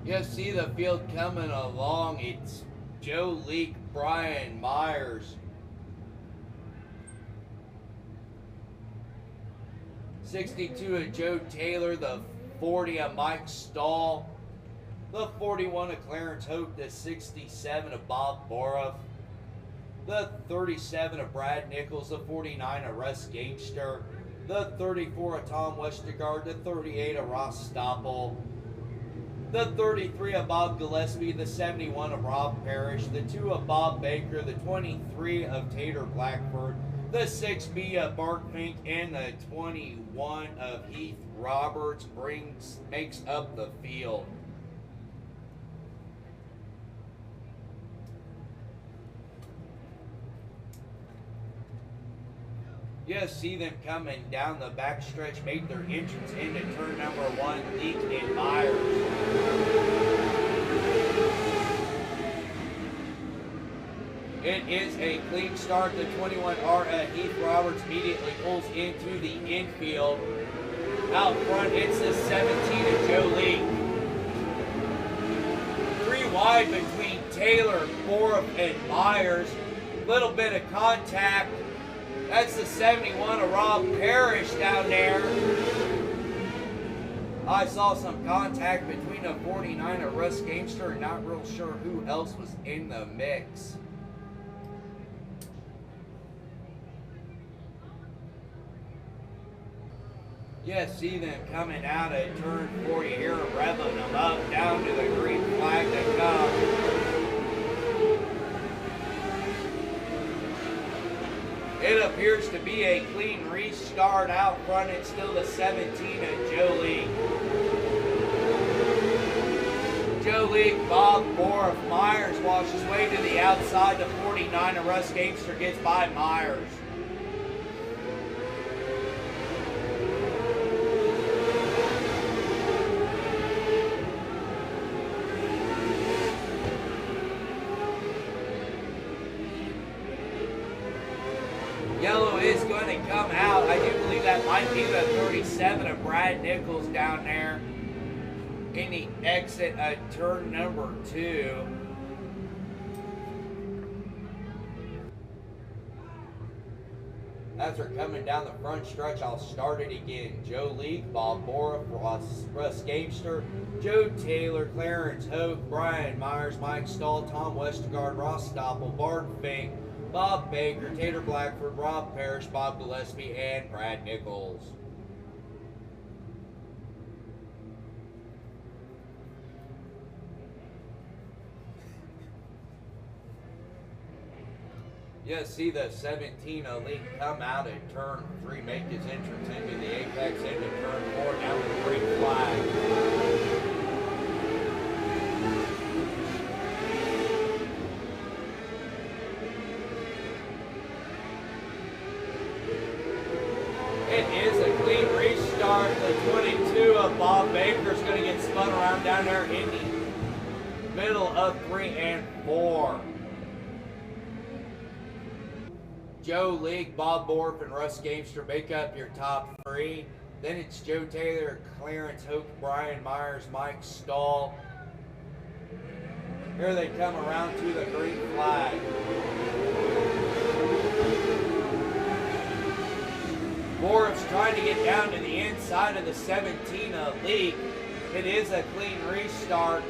You see the field coming along. It's Joe Leake, Brian Myers. 62 of Joe Taylor, the 40 of Mike Stahl, the 41 of Clarence Hope, the 67 of Bob Boroff, the 37 of Brad Nichols, the 49 of Russ Gamester, the 34 of Tom Westergaard, the 38 of Ross Stoppel, the 33 of Bob Gillespie, the 71 of Rob Parrish, the 2 of Bob Baker, the 23 of Tater Blackford, the 6B of Bart Fink, and the 21 of Heath Roberts makes up the field. You see them coming down the backstretch, make their entrance into turn number 1, Leake and Myers. It is a clean start. The 21R Heath Roberts immediately pulls into the infield. Out front, it's the 17 of Joe Leake. 3 wide between Taylor, Boroff, and Myers. Little bit of contact. That's the 71 of Rob Parrish down there. I saw some contact between the 49 of Russ Gamester, and not real sure who else was in the mix. You see them coming out of turn 4. You hear them revving them up down to the green flag to come. It appears to be a clean restart out front. It's still the 17 of Joe Leake. Joe Leake, Bob Boroff, Myers washes way to the outside. The 49 of Russ Gamester gets by Myers. Yellow is going to come out. I do believe that might be the 37 of Brad Nichols down there in the exit at turn number 2. As they're coming down the front stretch, I'll start it again. Joe Leake, Bob Boroff, Russ Gamester, Joe Taylor, Clarence Hope, Brian Myers, Mike Stahl, Tom Westergaard, Ross Stoppel, Bart Fink, Bob Baker, Tater Blackford, Rob Parrish, Bob Gillespie, and Brad Nichols. You see the 17 Leake come out at turn 3, make his entrance into the apex into turn 4, down to the green flag. It is a clean restart. The 22 of Bob Baker is going to get spun around down there in the middle of 3 and 4. Joe Leake, Bob Boroff, and Russ Gamester make up your top 3. Then it's Joe Taylor, Clarence Hope, Brian Myers, Mike Stahl. Here they come around to the green flag. Boroff's trying to get down to the inside of the 17 Leake. It is a clean restart.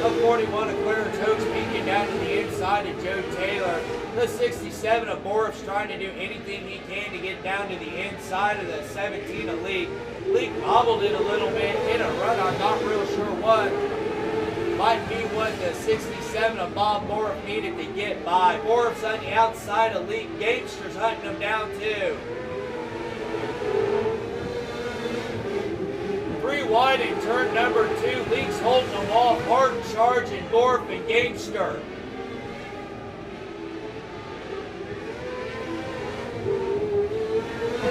The 41 of Clarence Hope's peeking down to the inside of Joe Taylor. The 67 of Boroff's trying to do anything he can to get down to the inside of the 17 of Leake. Leake bobbled it a little bit, hit a run, I'm not real sure what. Might be what the 67 of Bob Boroff needed to get by. Boroff's on the outside of Leake. Gamester's hunting him down too. 3 wide in turn number 2. Leake's holding them off. Hard charging Boroff and Gamester.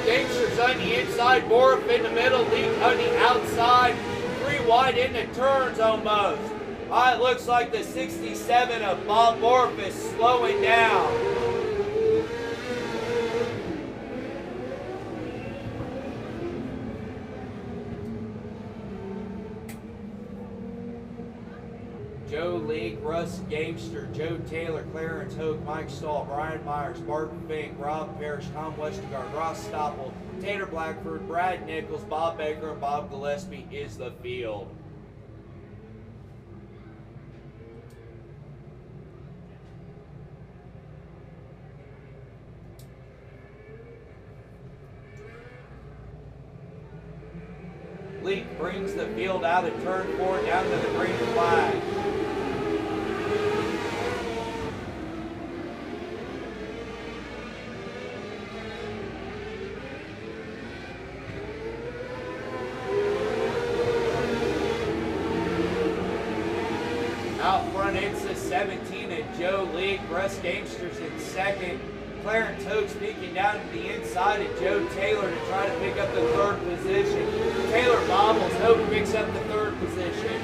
Gamester's on the inside. Boroff in the middle. Leake on the outside. 3 wide in the turns almost. It looks like the 67 of Bob Boroff is slowing down. Joe Leake, Russ Gamester, Joe Taylor, Clarence Hoke, Mike Stahl, Brian Myers, Barton Fink, Rob Parrish, Tom Westergaard, Ross Stoppel, Tater Blackford, Brad Nichols, Bob Baker, and Bob Gillespie is the field. Leake brings the field out at turn 4 down to the green flag. Out front, it's the 17 and Joe Leake. Russ Gamester's in second. Clarence Hoke peeking down to the inside of Joe Taylor to try to pick up the third position. Taylor bobbles. Hoke picks up the third position.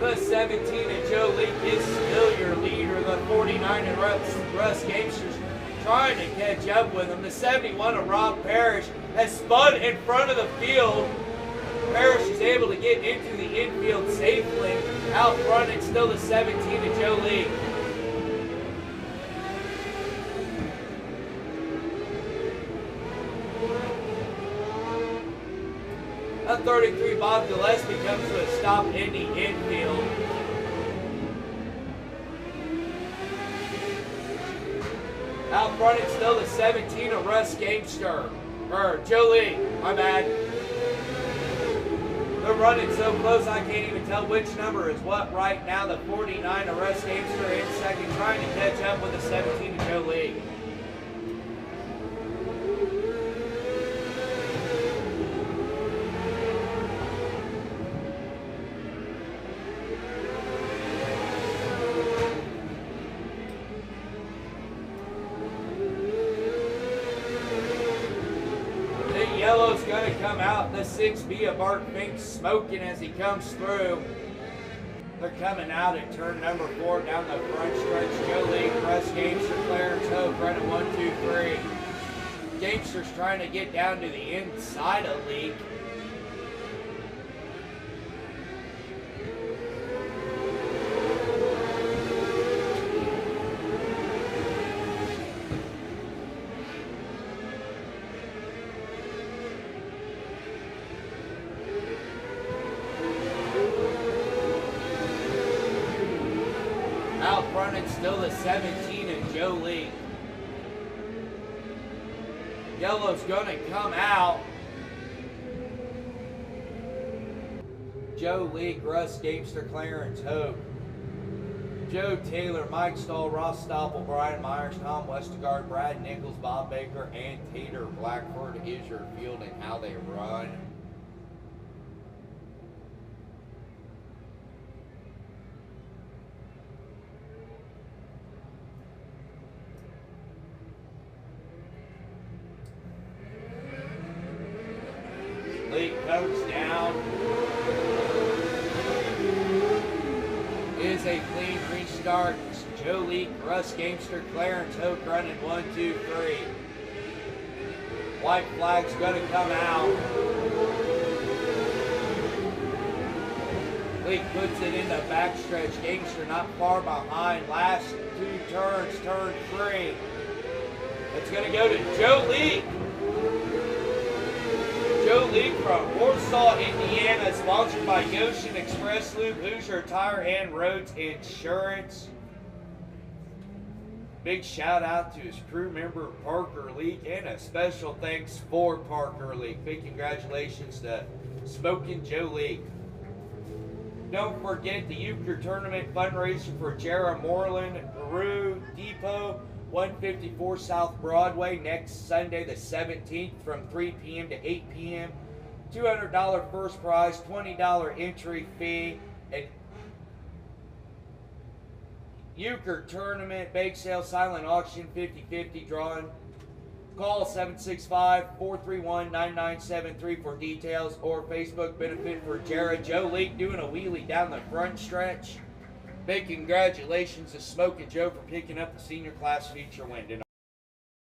The 17 and Joe Leake is still your leader. The 49 and Russ Gamester's trying to catch up with him. The 71 of Rob Parrish has spun in front of the field. Parrish is able to get into the infield safely. Out front, it's still the 17 of Joe Leake. A 33 Bob Gillespie comes to a stop in the infield. Out front, it's still the 17 of Russ Gamester. Or Joe Leake, my bad. They're running so close I can't even tell which number is what right now. The 49 of Russ Gamester in second, trying to catch up with the 17 of Joe Leake. Yellow's going to come out. The 6B of Bart Fink smoking as he comes through. They're coming out at turn number 4 down the front stretch. Joe Leake, Russ Gamester, Clarence Hoke running 1, 2, 3. Gamester's trying to get down to the inside of Leake. Out front, it's still the 17 and Joe Leake. Yellow's going to come out. Joe Leake, Russ Gamester, Clarence Hoke. Joe Taylor, Mike Stahl, Ross Stoppel, Brian Myers, Tom Westergaard, Brad Nichols, Bob Baker, and Tater Blackford is your field and how they run. Leake comes down. Is a clean restart. Joe Leake, Russ Gamester, Clarence Hoke running 1, 2, 3. White flag's going to come out. Leake puts it in the backstretch. Gamester not far behind. Last 2 turns, turn 3. It's going to go to Joe Leake. Joe Leake from Warsaw, Indiana, sponsored by Goshen Express Loop, Hoosier Tire and Roads Insurance. Big shout out to his crew member Parker Leake, and a special thanks for Parker Leake. Big congratulations to Smokin' Joe Leake. Don't forget the Euchre Tournament fundraiser for Jarrah Moreland, Peru Depot, 154 South Broadway, next Sunday the 17th from 3 p.m. to 8 p.m. $200 first prize, $20 entry fee. And Euchre Tournament, bake sale, silent auction, 50-50 drawing. Call 765-431-9973 for details, or Facebook benefit for Jared. Joe Leake doing a wheelie down the front stretch. Big congratulations to Smokin' Joe for picking up the senior class feature win tonight.